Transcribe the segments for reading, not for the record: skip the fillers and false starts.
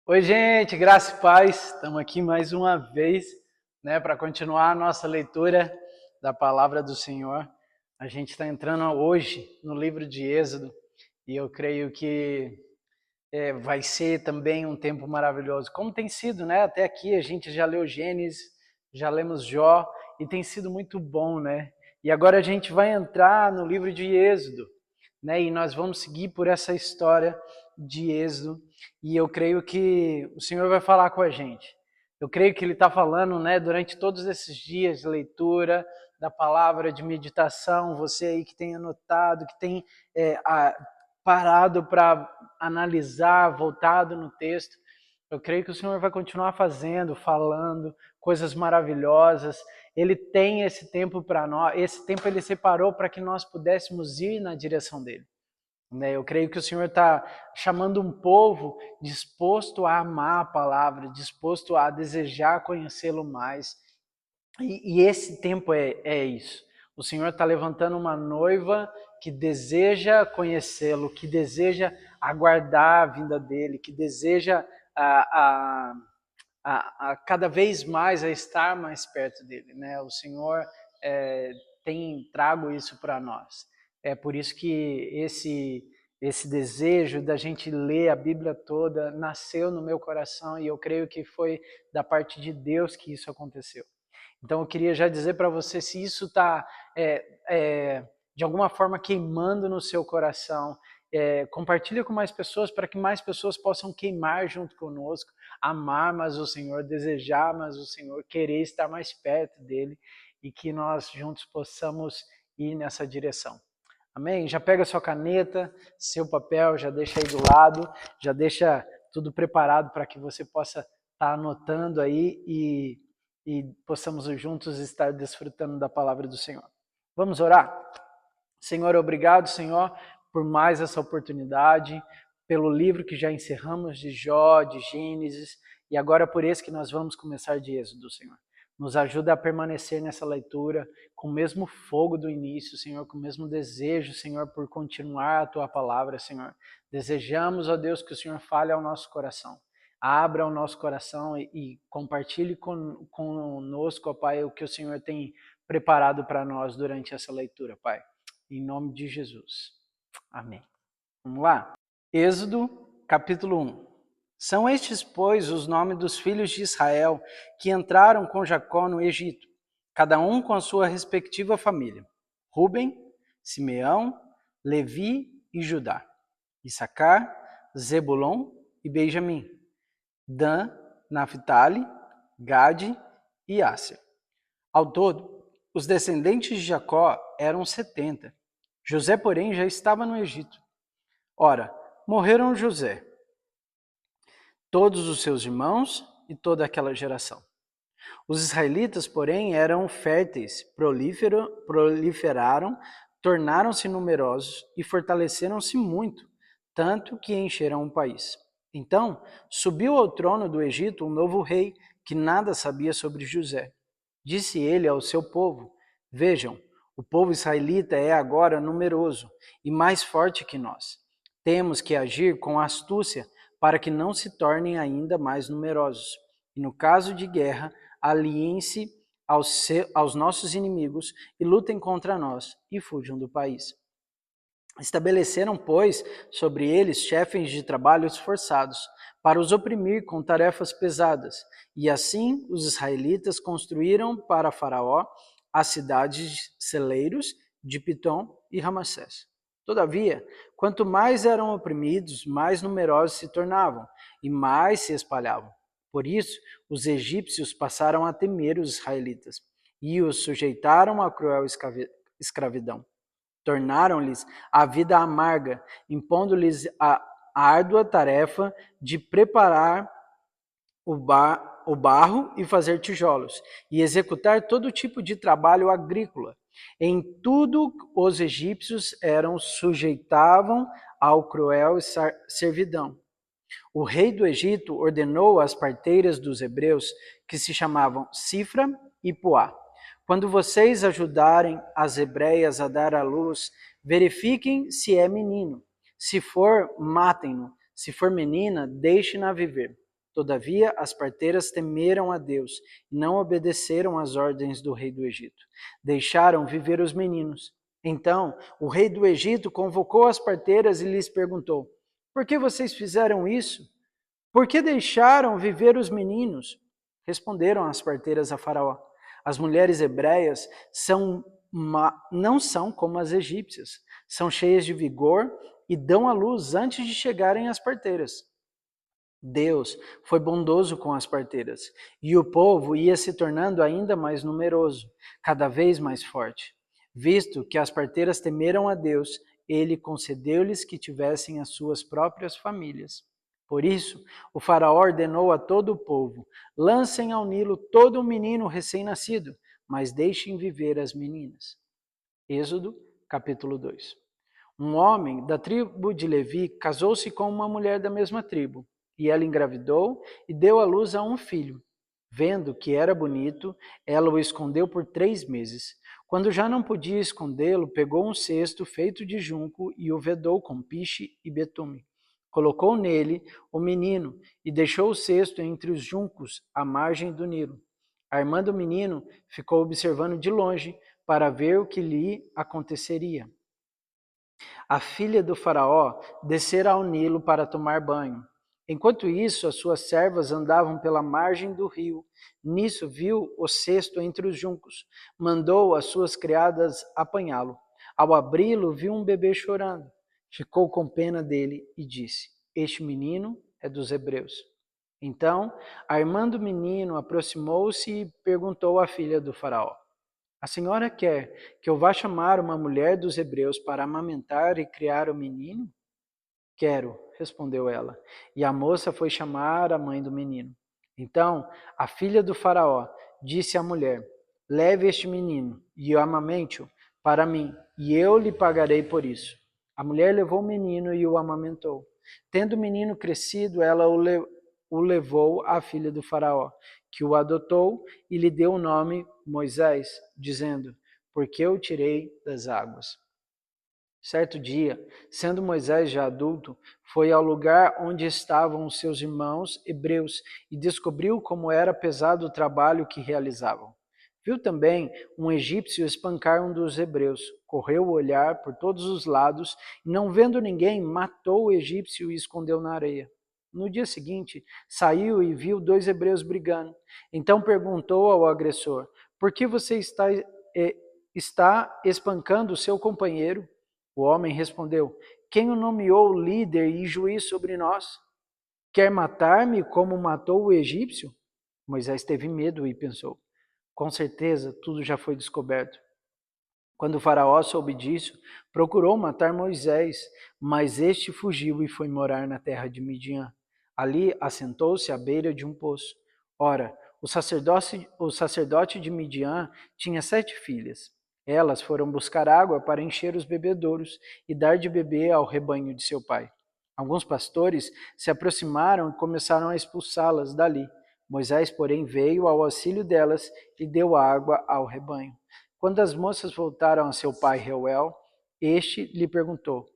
Oi, gente, graça e paz. Estamos aqui mais uma vez, para continuar a nossa leitura da palavra do Senhor. A gente está entrando hoje no livro de Êxodo e eu creio que vai ser também um tempo maravilhoso. Como tem sido, né? Até aqui a gente já leu Gênesis, já lemos Jó e tem sido muito bom, né? E agora a gente vai entrar no livro de Êxodo, né? E nós vamos seguir por essa história de Êxodo e eu creio que o Senhor vai falar com a gente. Eu creio que Ele está falando, né? Durante todos esses dias de leitura da palavra, de meditação, você aí que tem anotado, que tem parado para analisar, voltado no texto. Eu creio que o Senhor vai continuar fazendo, falando coisas maravilhosas. Ele tem esse tempo para nós, esse tempo Ele separou para que nós pudéssemos ir na direção dele. Eu creio que o Senhor está chamando um povo disposto a amar a palavra, disposto a desejar conhecê-lo mais. E esse tempo é isso. O Senhor está levantando uma noiva que deseja conhecê-lo, que deseja aguardar a vinda dele, que deseja a cada vez mais a estar mais perto dele. Né? O Senhor tem trago isso para nós. É por isso que esse desejo da gente ler a Bíblia toda nasceu no meu coração e eu creio que foi da parte de Deus que isso aconteceu. Então eu queria já dizer para você, se isso está de alguma forma queimando no seu coração, compartilha com mais pessoas para que mais pessoas possam queimar junto conosco, amar mais o Senhor, desejar mais o Senhor, querer estar mais perto dele e que nós juntos possamos ir nessa direção. Amém? Já pega sua caneta, seu papel, já deixa aí do lado, já deixa tudo preparado para que você possa estar anotando aí e possamos juntos estar desfrutando da palavra do Senhor. Vamos orar? Senhor, obrigado, Senhor, por mais essa oportunidade, pelo livro que já encerramos de Jó, de Gênesis, e agora por esse que nós vamos começar de Êxodo, Senhor. Nos ajuda a permanecer nessa leitura com o mesmo fogo do início, Senhor, com o mesmo desejo, Senhor, por continuar a Tua palavra, Senhor. Desejamos, ó Deus, que o Senhor fale ao nosso coração. Abra o nosso coração e compartilhe conosco, ó Pai, o que o Senhor tem preparado para nós durante essa leitura, Pai. Em nome de Jesus. Amém. Vamos lá? Êxodo, capítulo 1. São estes, pois, os nomes dos filhos de Israel que entraram com Jacó no Egito, cada um com a sua respectiva família. Ruben, Simeão, Levi e Judá. Issacar, Zebulon e Benjamim. Dan, Naphtali, Gade e Asser. Ao todo, os descendentes de Jacó eram 70. José, porém, já estava no Egito. Ora, morreram José, todos os seus irmãos e toda aquela geração. Os israelitas, porém, eram férteis, proliferaram, tornaram-se numerosos e fortaleceram-se muito, tanto que encheram o país. Então, subiu ao trono do Egito um novo rei que nada sabia sobre José. Disse ele ao seu povo: Vejam, o povo israelita é agora numeroso e mais forte que nós. Temos que agir com astúcia para que não se tornem ainda mais numerosos. E no caso de guerra, aliem-se aos nossos inimigos e lutem contra nós e fujam do país. Estabeleceram, pois, sobre eles chefes de trabalhos forçados, para os oprimir com tarefas pesadas. E assim os israelitas construíram para Faraó as cidades celeiros de Pitom e Ramassés. Todavia, quanto mais eram oprimidos, mais numerosos se tornavam e mais se espalhavam. Por isso, os egípcios passaram a temer os israelitas e os sujeitaram a cruel escravidão. Tornaram-lhes a vida amarga, impondo-lhes a árdua tarefa de preparar o barro e fazer tijolos, e executar todo tipo de trabalho agrícola. Em tudo os egípcios sujeitavam ao cruel servidão. O rei do Egito ordenou às parteiras dos hebreus, que se chamavam Sifra e Puá: quando vocês ajudarem as hebreias a dar à luz, verifiquem se é menino. Se for, matem-no. Se for menina, deixem-na viver. Todavia, as parteiras temeram a Deus e não obedeceram às ordens do rei do Egito. Deixaram viver os meninos. Então, o rei do Egito convocou as parteiras e lhes perguntou: por que vocês fizeram isso? Por que deixaram viver os meninos? Responderam as parteiras a Faraó: as mulheres hebreias não são como as egípcias, são cheias de vigor e dão à luz antes de chegarem às parteiras. Deus foi bondoso com as parteiras, e o povo ia se tornando ainda mais numeroso, cada vez mais forte. Visto que as parteiras temeram a Deus, ele concedeu-lhes que tivessem as suas próprias famílias. Por isso, o faraó ordenou a todo o povo: lancem ao Nilo todo um menino recém-nascido, mas deixem viver as meninas. Êxodo, capítulo 2. Um homem da tribo de Levi casou-se com uma mulher da mesma tribo, e ela engravidou e deu à luz a um filho. Vendo que era bonito, ela o escondeu por 3 meses. Quando já não podia escondê-lo, pegou um cesto feito de junco e o vedou com piche e betume. Colocou nele o menino e deixou o cesto entre os juncos à margem do Nilo. A irmã do menino ficou observando de longe para ver o que lhe aconteceria. A filha do faraó descera ao Nilo para tomar banho. Enquanto isso, as suas servas andavam pela margem do rio. Nisso viu o cesto entre os juncos. Mandou as suas criadas apanhá-lo. Ao abri-lo, viu um bebê chorando. Ficou com pena dele e disse: este menino é dos hebreus. Então, a irmã do menino aproximou-se e perguntou à filha do faraó: a senhora quer que eu vá chamar uma mulher dos hebreus para amamentar e criar o menino? Quero, respondeu ela. E a moça foi chamar a mãe do menino. Então, a filha do faraó disse à mulher: leve este menino e amamente-o para mim, e eu lhe pagarei por isso. A mulher levou o menino e o amamentou. Tendo o menino crescido, ela o levou à filha do faraó, que o adotou e lhe deu o nome Moisés, dizendo: porque eu tirei das águas. Certo dia, sendo Moisés já adulto, foi ao lugar onde estavam os seus irmãos hebreus e descobriu como era pesado o trabalho que realizavam. Viu também um egípcio espancar um dos hebreus. Correu o olhar por todos os lados e, não vendo ninguém, matou o egípcio e escondeu na areia. No dia seguinte, saiu e viu 2 hebreus brigando. Então perguntou ao agressor: por que você está espancando o seu companheiro? O homem respondeu: quem o nomeou líder e juiz sobre nós? Quer matar-me como matou o egípcio? Moisés teve medo e pensou: com certeza tudo já foi descoberto. Quando o faraó soube disso, procurou matar Moisés, mas este fugiu e foi morar na terra de Midian. Ali assentou-se à beira de um poço. Ora, o sacerdote de Midian tinha 7 filhas. Elas foram buscar água para encher os bebedouros e dar de beber ao rebanho de seu pai. Alguns pastores se aproximaram e começaram a expulsá-las dali. Moisés, porém, veio ao auxílio delas e deu água ao rebanho. Quando as moças voltaram a seu pai Reuel, este lhe perguntou: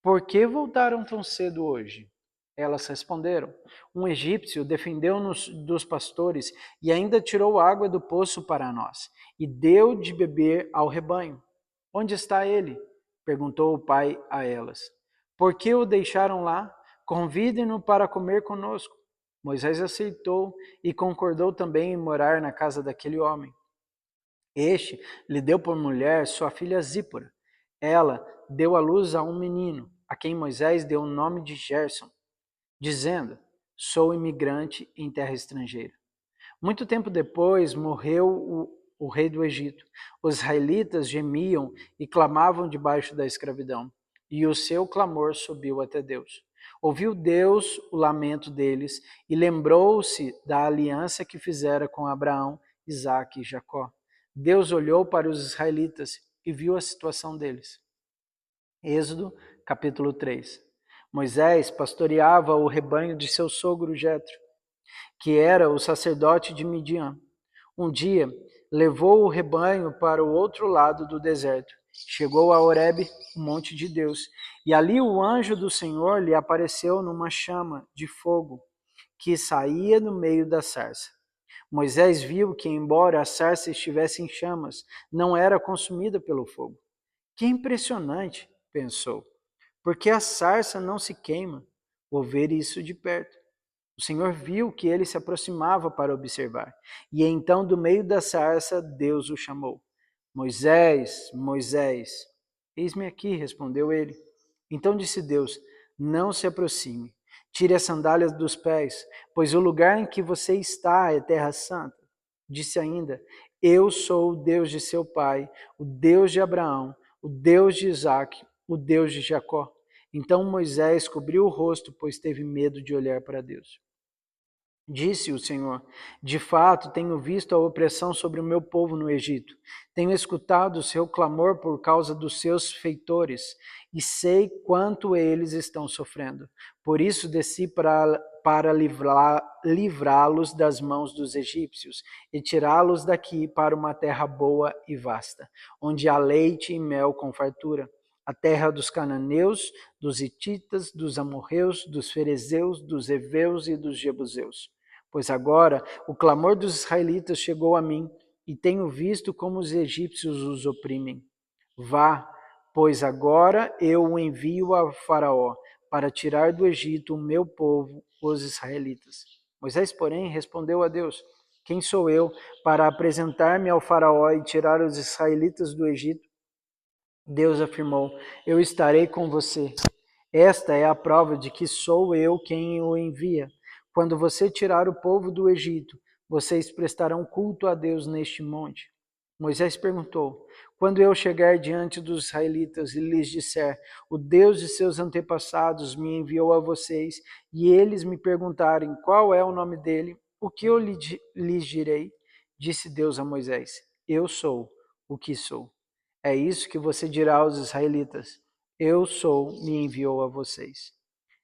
por que voltaram tão cedo hoje? Elas responderam: um egípcio defendeu-nos dos pastores e ainda tirou água do poço para nós e deu de beber ao rebanho. Onde está ele? Perguntou o pai a elas. Por que o deixaram lá? Convidem-no para comer conosco. Moisés aceitou e concordou também em morar na casa daquele homem. Este lhe deu por mulher sua filha Zípora. Ela deu à luz a um menino, a quem Moisés deu o nome de Gerson, dizendo: sou imigrante em terra estrangeira. Muito tempo depois morreu o rei do Egito. Os israelitas gemiam e clamavam debaixo da escravidão, e o seu clamor subiu até Deus. Ouviu Deus o lamento deles e lembrou-se da aliança que fizera com Abraão, Isaque e Jacó. Deus olhou para os israelitas e viu a situação deles. Êxodo, capítulo 3. Moisés pastoreava o rebanho de seu sogro Jetro, que era o sacerdote de Midian. Um dia, levou o rebanho para o outro lado do deserto. Chegou a Horebe, o monte de Deus, e ali o anjo do Senhor lhe apareceu numa chama de fogo, que saía no meio da sarça. Moisés viu que, embora a sarça estivesse em chamas, não era consumida pelo fogo. Que impressionante, pensou, porque a sarça não se queima. Vou ver isso de perto. O Senhor viu que ele se aproximava para observar, e então do meio da sarça Deus o chamou. Moisés, Moisés. Eis-me aqui, respondeu ele. Então disse Deus, não se aproxime, tire as sandálias dos pés, pois o lugar em que você está é terra santa. Disse ainda, eu sou o Deus de seu pai, o Deus de Abraão, o Deus de Isaque, o Deus de Jacó. Então Moisés cobriu o rosto, pois teve medo de olhar para Deus. Disse o Senhor, de fato tenho visto a opressão sobre o meu povo no Egito. Tenho escutado o seu clamor por causa dos seus feitores e sei quanto eles estão sofrendo. Por isso desci para livrá-los das mãos dos egípcios e tirá-los daqui para uma terra boa e vasta, onde há leite e mel com fartura. A terra dos cananeus, dos hititas, dos amorreus, dos ferezeus, dos heveus e dos jebuseus. Pois agora o clamor dos israelitas chegou a mim, e tenho visto como os egípcios os oprimem. Vá, pois agora eu o envio a Faraó, para tirar do Egito o meu povo, os israelitas. Moisés, porém, respondeu a Deus, quem sou eu para apresentar-me ao Faraó e tirar os israelitas do Egito? Deus afirmou, eu estarei com você. Esta é a prova de que sou eu quem o envia. Quando você tirar o povo do Egito, vocês prestarão culto a Deus neste monte. Moisés perguntou, quando eu chegar diante dos israelitas e lhes disser, o Deus de seus antepassados me enviou a vocês, e eles me perguntarem qual é o nome dele, o que eu lhes direi? Disse Deus a Moisés, eu sou o que sou. É isso que você dirá aos israelitas, eu sou, me enviou a vocês.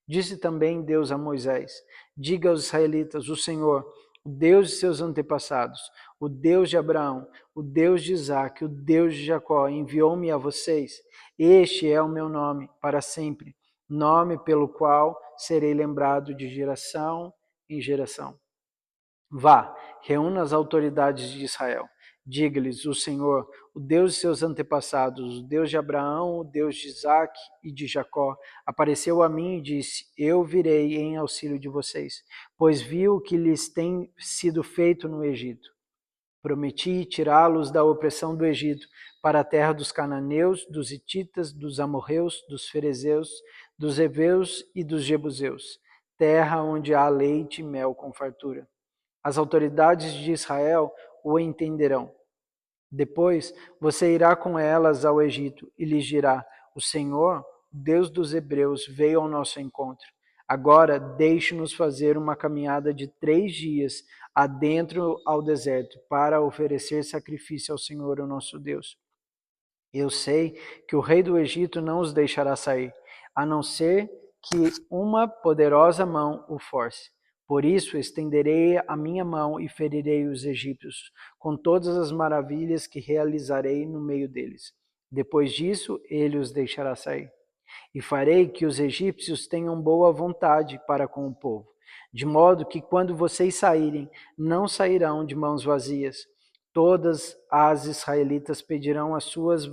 Disse também Deus a Moisés, diga aos israelitas, o Senhor, o Deus de seus antepassados, o Deus de Abraão, o Deus de Isaque, o Deus de Jacó, enviou-me a vocês. Este é o meu nome para sempre, nome pelo qual serei lembrado de geração em geração. Vá, reúna as autoridades de Israel. Diga-lhes, o Senhor, o Deus de seus antepassados, o Deus de Abraão, o Deus de Isaque e de Jacó, apareceu a mim e disse, eu virei em auxílio de vocês, pois vi o que lhes tem sido feito no Egito. Prometi tirá-los da opressão do Egito para a terra dos cananeus, dos hititas, dos amorreus, dos ferezeus, dos heveus e dos jebuseus, terra onde há leite e mel com fartura. As autoridades de Israel o entenderão. Depois você irá com elas ao Egito e lhes dirá, o Senhor, Deus dos Hebreus, veio ao nosso encontro. Agora deixe-nos fazer uma caminhada de 3 dias adentro ao deserto para oferecer sacrifício ao Senhor, o nosso Deus. Eu sei que o rei do Egito não os deixará sair, a não ser que uma poderosa mão o force. Por isso estenderei a minha mão e ferirei os egípcios, com todas as maravilhas que realizarei no meio deles. Depois disso, ele os deixará sair. E farei que os egípcios tenham boa vontade para com o povo, de modo que quando vocês saírem, não sairão de mãos vazias. Todas as israelitas pedirão às suas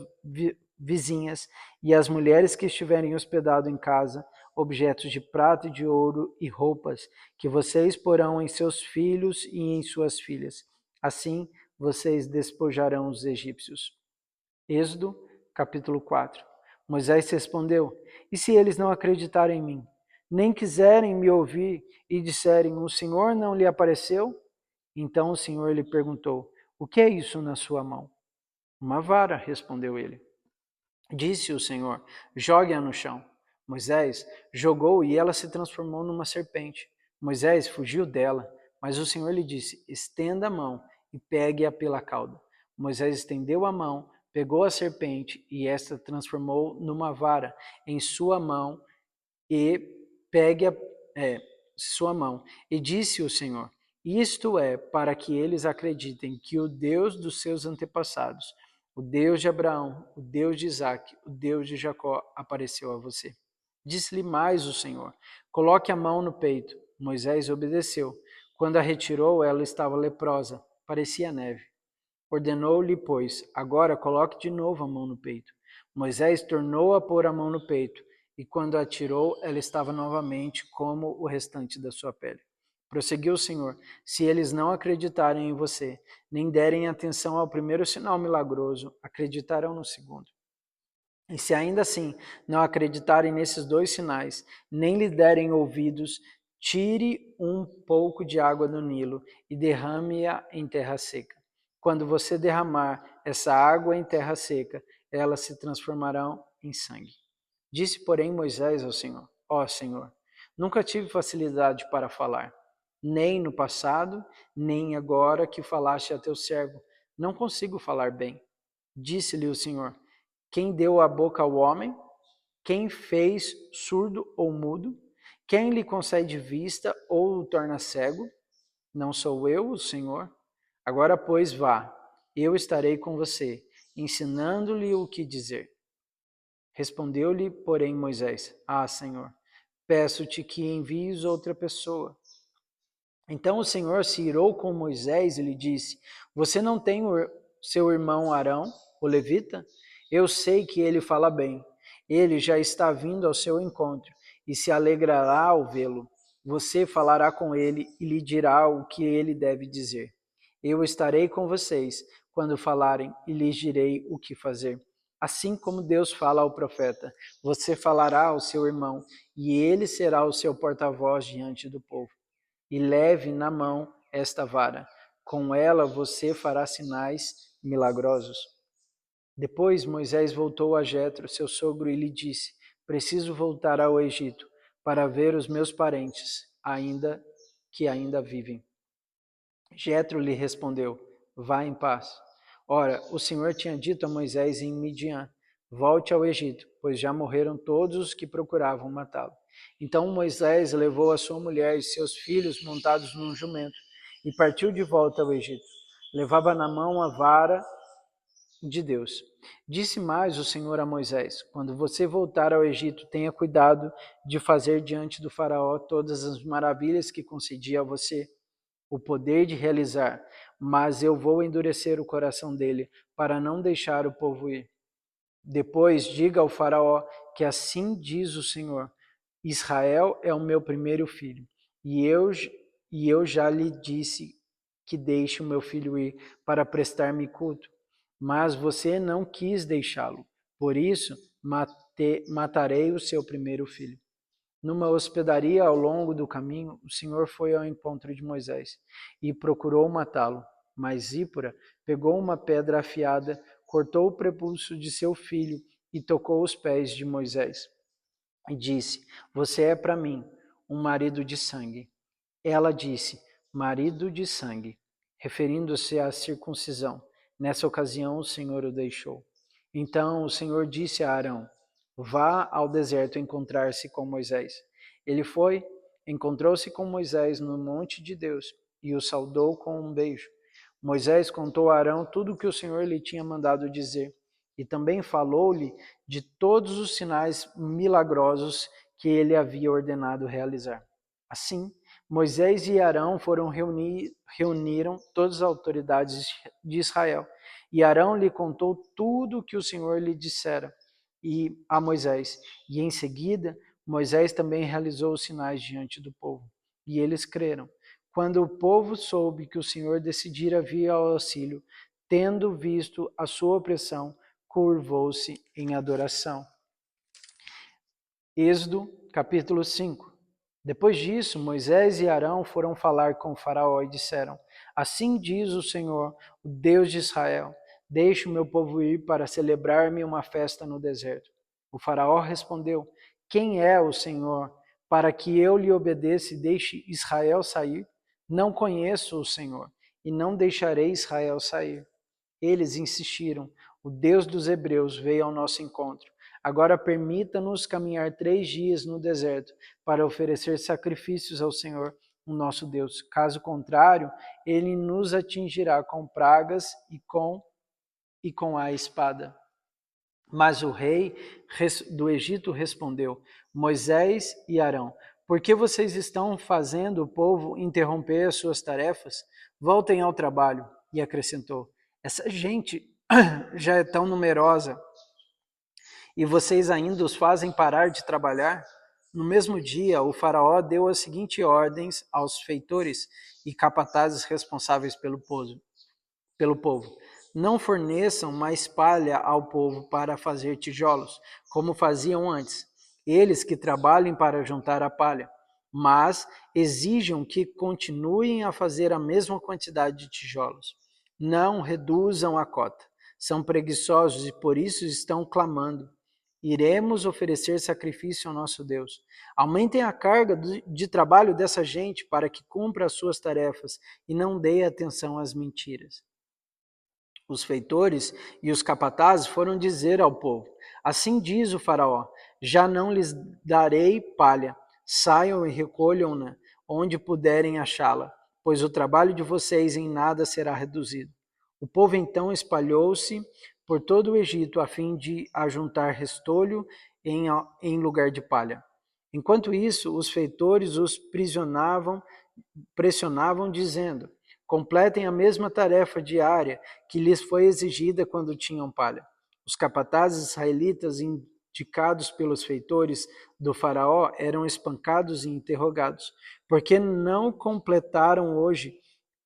vizinhas e às mulheres que estiverem hospedadas em casa objetos de prata e de ouro e roupas que vocês porão em seus filhos e em suas filhas. Assim, vocês despojarão os egípcios. Êxodo, capítulo 4. Moisés respondeu, e se eles não acreditarem em mim, nem quiserem me ouvir e disserem, o Senhor não lhe apareceu? Então o Senhor lhe perguntou, o que é isso na sua mão? Uma vara, respondeu ele. Disse o Senhor, jogue-a no chão. Moisés jogou e ela se transformou numa serpente. Moisés fugiu dela, mas o Senhor lhe disse, estenda a mão e pegue-a pela cauda. Moisés estendeu a mão, pegou a serpente e esta transformou numa vara em sua mão e pegue-a sua mão. E disse o Senhor, isto é para que eles acreditem que o Deus dos seus antepassados, o Deus de Abraão, o Deus de Isaque, o Deus de Jacó, apareceu a você. Disse-lhe mais o Senhor, coloque a mão no peito. Moisés obedeceu. Quando a retirou, ela estava leprosa, parecia neve. Ordenou-lhe, pois, agora coloque de novo a mão no peito. Moisés tornou a pôr a mão no peito, e quando a tirou, ela estava novamente como o restante da sua pele. Prosseguiu o Senhor: se eles não acreditarem em você, nem derem atenção ao primeiro sinal milagroso, acreditarão no segundo. E se ainda assim não acreditarem nesses 2 sinais, nem lhe derem ouvidos, tire um pouco de água do Nilo e derrame-a em terra seca. Quando você derramar essa água em terra seca, elas se transformarão em sangue. Disse, porém, Moisés ao Senhor: ó Senhor, nunca tive facilidade para falar, nem no passado, nem agora que falaste a teu servo. Não consigo falar bem. Disse-lhe o Senhor: quem deu a boca ao homem? Quem fez surdo ou mudo? Quem lhe concede vista ou o torna cego? Não sou eu, o Senhor? Agora, pois, vá, eu estarei com você, ensinando-lhe o que dizer. Respondeu-lhe, porém, Moisés: ah, Senhor, peço-te que envies outra pessoa. Então o Senhor se irou com Moisés e lhe disse: você não tem seu irmão Arão, o levita? Eu sei que ele fala bem. Ele já está vindo ao seu encontro e se alegrará ao vê-lo. Você falará com ele e lhe dirá o que ele deve dizer. Eu estarei com vocês quando falarem e lhes direi o que fazer. Assim como Deus fala ao profeta, você falará ao seu irmão e ele será o seu porta-voz diante do povo. E leve na mão esta vara. Com ela você fará sinais milagrosos. Depois Moisés voltou a Jetro, seu sogro, e lhe disse: preciso voltar ao Egito para ver os meus parentes, ainda vivem. Jetro lhe respondeu: vá em paz. Ora, o Senhor tinha dito a Moisés em Midian: volte ao Egito, pois já morreram todos os que procuravam matá-lo. Então Moisés levou a sua mulher e seus filhos montados num jumento e partiu de volta ao Egito. Levava na mão a vara de Deus. Disse mais o Senhor a Moisés: quando você voltar ao Egito, tenha cuidado de fazer diante do faraó todas as maravilhas que concedia a você o poder de realizar, mas eu vou endurecer o coração dele para não deixar o povo ir. Depois diga ao faraó que assim diz o Senhor: Israel é o meu primeiro filho, e eu já lhe disse que deixe o meu filho ir para prestar-me culto, mas você não quis deixá-lo, por isso matarei o seu primeiro filho. Numa hospedaria ao longo do caminho, o Senhor foi ao encontro de Moisés e procurou matá-lo. Mas Zípora pegou uma pedra afiada, cortou o prepúcio de seu filho e tocou os pés de Moisés. E disse: você é para mim um marido de sangue. Ela disse: marido de sangue, referindo-se à circuncisão. Nessa ocasião o Senhor o deixou. Então o Senhor disse a Arão: vá ao deserto encontrar-se com Moisés. Ele foi, encontrou-se com Moisés no monte de Deus e o saudou com um beijo. Moisés contou a Arão tudo o que o Senhor lhe tinha mandado dizer e também falou-lhe de todos os sinais milagrosos que ele havia ordenado realizar. Assim, Moisés e Arão reuniram todas as autoridades de Israel. E Arão lhe contou tudo o que o Senhor lhe dissera a Moisés. E em seguida, Moisés também realizou os sinais diante do povo. E eles creram. Quando o povo soube que o Senhor decidira vir ao auxílio, tendo visto a sua opressão, curvou-se em adoração. Êxodo, capítulo 5. Depois disso, Moisés e Arão foram falar com o faraó e disseram: assim diz o Senhor, o Deus de Israel, deixe o meu povo ir para celebrar-me uma festa no deserto. O faraó respondeu: quem é o Senhor, para que eu lhe obedeça e deixe Israel sair? Não conheço o Senhor, e não deixarei Israel sair. Eles insistiram: o Deus dos Hebreus veio ao nosso encontro. Agora permita-nos caminhar 3 dias no deserto para oferecer sacrifícios ao Senhor, o nosso Deus. Caso contrário, ele nos atingirá com pragas e com a espada. Mas o rei do Egito respondeu: Moisés e Arão, Por que vocês estão fazendo o povo interromper as suas tarefas? Voltem ao trabalho. E acrescentou, essa gente já é tão numerosa e vocês ainda os fazem parar de trabalhar? No mesmo dia, o faraó deu as seguintes ordens aos feitores e capatazes responsáveis pelo povo. Não forneçam mais palha ao povo para fazer tijolos, como faziam antes, eles que trabalhem para juntar a palha, mas exijam que continuem a fazer a mesma quantidade de tijolos. Não reduzam a cota. São preguiçosos e por isso estão clamando. Iremos oferecer sacrifício ao nosso Deus. Aumentem a carga de trabalho dessa gente para que cumpra as suas tarefas e não dê atenção às mentiras. Os feitores e os capatazes foram dizer ao povo, assim diz o faraó, já não lhes darei palha, saiam e recolham-na onde puderem achá-la, pois o trabalho de vocês em nada será reduzido. O povo então por todo o Egito a fim de ajuntar restolho em lugar de palha. Enquanto isso, os feitores os pressionavam dizendo, completem a mesma tarefa diária que lhes foi exigida quando tinham palha. Os capatazes israelitas indicados pelos feitores do faraó eram espancados e interrogados. Por que não completaram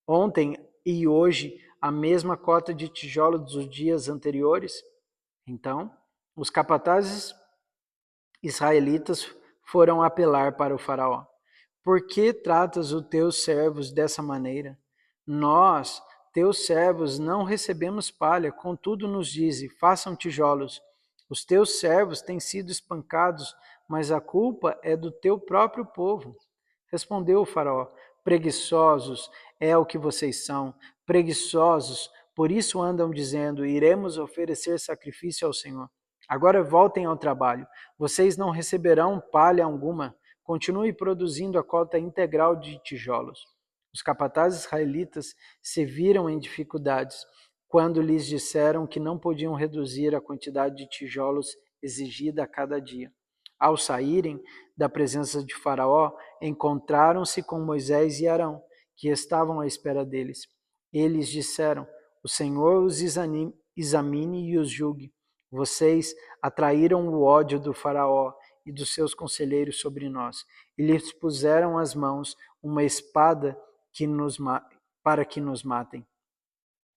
ontem e hoje a mesma cota de tijolo dos dias anteriores? Então, os capatazes israelitas foram apelar para o faraó. Por que tratas os teus servos dessa maneira? Nós, teus servos, não recebemos palha, contudo nos dize, façam tijolos. Os teus servos têm sido espancados, mas a culpa é do teu próprio povo. Respondeu o faraó, preguiçosos é o que vocês são, preguiçosos, por isso andam dizendo, iremos oferecer sacrifício ao Senhor. Agora voltem ao trabalho, vocês não receberão palha alguma, continue produzindo a cota integral de tijolos. Os capatazes israelitas se viram em dificuldades quando lhes disseram que não podiam reduzir a quantidade de tijolos exigida a cada dia. Ao saírem da presença de Faraó, encontraram-se com Moisés e Arão, que estavam à espera deles. Eles disseram, o Senhor os examine e os julgue. Vocês atraíram o ódio do Faraó e dos seus conselheiros sobre nós, e lhes puseram às mãos uma espada para que nos matem.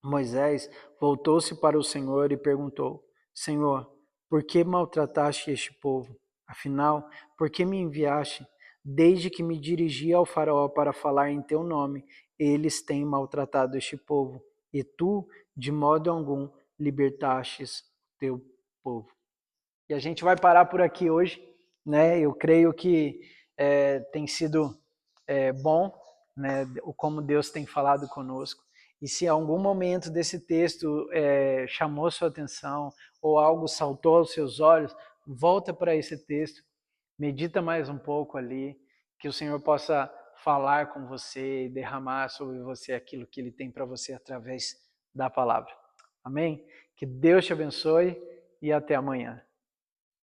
Moisés voltou-se para o Senhor e perguntou, Senhor, por que maltrataste este povo? Afinal, por que me enviaste? Desde que me dirigi ao faraó para falar em teu nome, eles têm maltratado este povo, e tu, de modo algum, libertastes teu povo. E a gente vai parar por aqui hoje, né? Eu creio que tem sido bom, né? Como Deus tem falado conosco. E se em algum momento desse texto chamou sua atenção ou algo saltou aos seus olhos, volta para esse texto, medita mais um pouco ali, que o Senhor possa falar com você e derramar sobre você aquilo que Ele tem para você através da palavra. Amém? Que Deus te abençoe e até amanhã.